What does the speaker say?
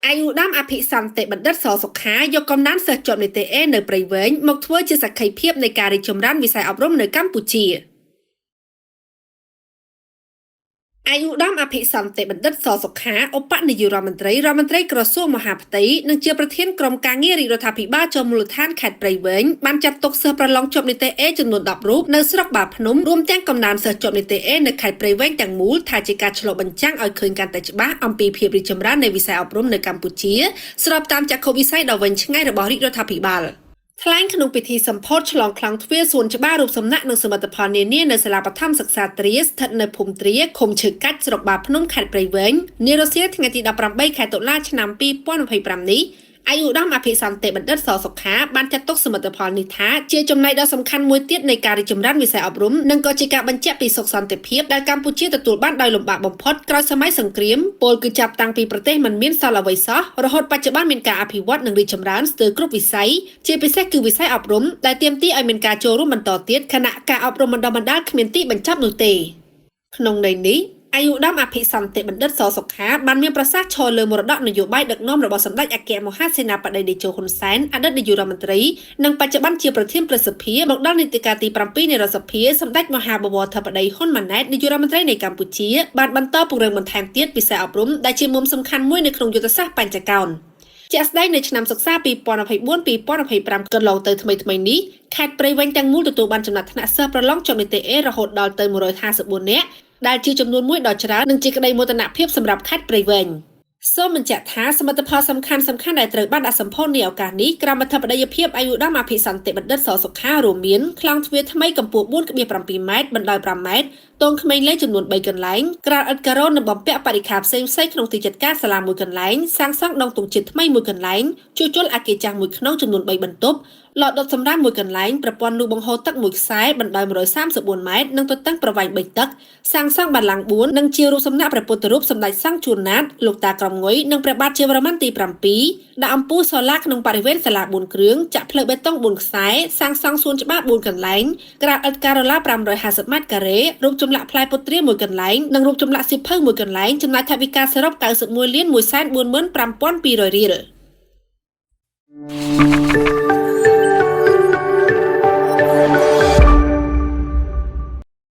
អាយុដាមអភិសន្តិបណ្ឌិតសសុខាយកកំណើនសិស្សជាប់នីតិអេនៅព្រៃវែងមកធ្វើជាសក្ខីភាពនៃការរីកចម្រើនវិស័យអប់រំនៅកម្ពុជាអាយុដាមអភិសន្តិបណ្ឌិតសសុខាឧបនាយករដ្ឋមន្ត្រីក្រសួងមហាផ្ទៃនិងជាប្រធានក្រុមការងាររាជរដ្ឋាភិបាលជាប់មូលដ្ឋានខេត្តព្រៃវែងបានចាត់ទុកសិស្សប្រឡងជាប់នីតិអេចំនួន10រូបនៅស្រុកបាភ្នំរួមទាំងកំណើនសិស្សជាប់នីតិអេនៅខេត្តព្រៃវែងទាំងមូលថាជាការឆ្លុះបញ្ចាំងឲ្យឃើញកាន់តែច្បាស់អំពីភាពរីកចម្រើននៃវិស័យអប់រំនៅកម្ពុជាស្របតាមចក្ខុវិស័យដ៏វែងឆ្ងាយរបស់រាជរដ្ឋាភិបាលថ្លែងក្នុងពិធីសម្ពោធឆ្លងខ្លាំងទ្វារសួនច្បាររូបសំណាកនិងសមិទ្ធផលនានានៅសាលាបឋមសិក្សាទ្រាស្ថិតនៅភូមិទ្រាឃុំឈើកាច់ស្រុកបាភ្នំខេត្តព្រៃវែងនារសៀលថ្ងៃទី18ខែតុលាឆ្នាំ2025នេះអាយុដាមអភិសន្តិបណ្ឌិតសសុខាបានចាត់ទុកសមិទ្ធផលនេះថាជាចំណែកដ៏សំខាន់មួយទៀតនៃការរីកចម្រើនវិស័យអប់រំនិងក៏ជាការបញ្ជាក់ពីសុខសន្តិភាពដែលកម្ពុជាទទួលបានដោយលំបាកបំផុតក្រោយសម័យសង្គ្រាមពលគឺចាប់តាំងពីប្រទេសមិនមានសល់អ្វីសោះរហូតបច្ចុប្បន្នមានការអភិវឌ្ឍនិងរីកចម្រើនស្ទើរគ្រប់វិស័យជាពិសេសគឺវិស័យអប់រំដែលទាមទារឲ្យមានការចូលរួមបន្តទៀតខណៈការអប់រំបណ្ដុះបណ្ដាលគ្មានទីបញ្ចប់នោះទេក្នុងន័យនេះអាយុដាមអភិសន្តិបណ្ឌិតសសុខាបានមានប្រសាសន៍ឈរលើមរតកនយោបាយដឹកនាំរបស់សម្ដេចអគ្គមហាសេនាបតីតេជោហ៊ុនសែនអតីតនាយករដ្ឋមន្ត្រីនិងបច្ចុប្បន្នជាប្រធានព្រឹទ្ធសភាមកដល់នីតិកាលទី7នៃរដ្ឋសភាសម្ដេចមហាបវរធិបតីហ៊ុនម៉ាណែតនាយករដ្ឋមន្ត្រីនៃកម្ពុជាបានបន្តពង្រឹងបន្ថែមទៀតវិស័យអប់រំដែលជាមុំសំខាន់មួយនៅក្នុងយុទ្ធសាស្ត្របញ្ចកោណជាក់ស្ដែងនៅឆ្នាំសិក្សា2024-2025កន្លងទៅថ្មីនេះខេត្តព្រៃវែងទាំងមូលទទួលបានចំណាត់ថ្នាក់សិស្សប្រឡងជាប់នីតិអេរហូតដល់ទៅ154នាក់ដែលជាចំនួនមួយដ៏ច្រើននិងជាក្តីមោទនភាពសម្រាប់ខេត្តព្រៃវែងសូមបញ្ជាក់ថាសមិទ្ធផលសំខាន់ដែលត្រូវបានដាក់សម្ពោធនាឱកាសនេះក្រមអធិបតីភាពអាយុដាមអភិសន្តិបណ្ឌិតសសុខារួមមានខ្លោងទ្វារថ្មីកម្ពស់ 4.7 ម៉ែត្របណ្ដោយ 5 ម៉ែត្រទងក្មេងលេខចំនួន3កន្លែងក្រាលឥដ្ឋការ៉ូនិងបំពាក់បរិក្ខារផ្សេងៗក្នុងទីចាត់ការសាលាមួយកន្លែងសាងសង់ដងទង់ជាតិថ្មីមួយកន្លែងជួសជុលអគារចាស់មួយខ្នងចំនួន3បន្ទប់ឡដុតសម្រាមមួយកន្លែងប្រព័ន្ធលូបង្ហូរទឹកមួយខ្សែបណ្ដោយ134ម៉ែត្រនិងទទឹងប្រវែង3តឹកសាងសង់បល្ល័ង្ក4និងជារូបសំណាកព្រះពុទ្ធរូបសម្ដេចសង្ឃជួនណាតលោកតាក្រមងុយនិងព្រះបាទជ័យវរ្ម័នទី7ដាក់អំពូលសូឡាក្នុងបរិវេណសាលា4គ្រឿងចាក់ផ្លូវបេតុង4ខ្សែសាងសង់សួនច្បារ4កន្លែងក្រាលឥដ្ឋការ៉ូឡា550ម៉ែត្រការ៉េរូបចម្លាក់ផ្លែពុទ្រាមួយកន្លែងនិងរូបចម្លាក់សៀវភៅមួយកន្លែងចំណាយថវិកាសរុប91,145,200រៀល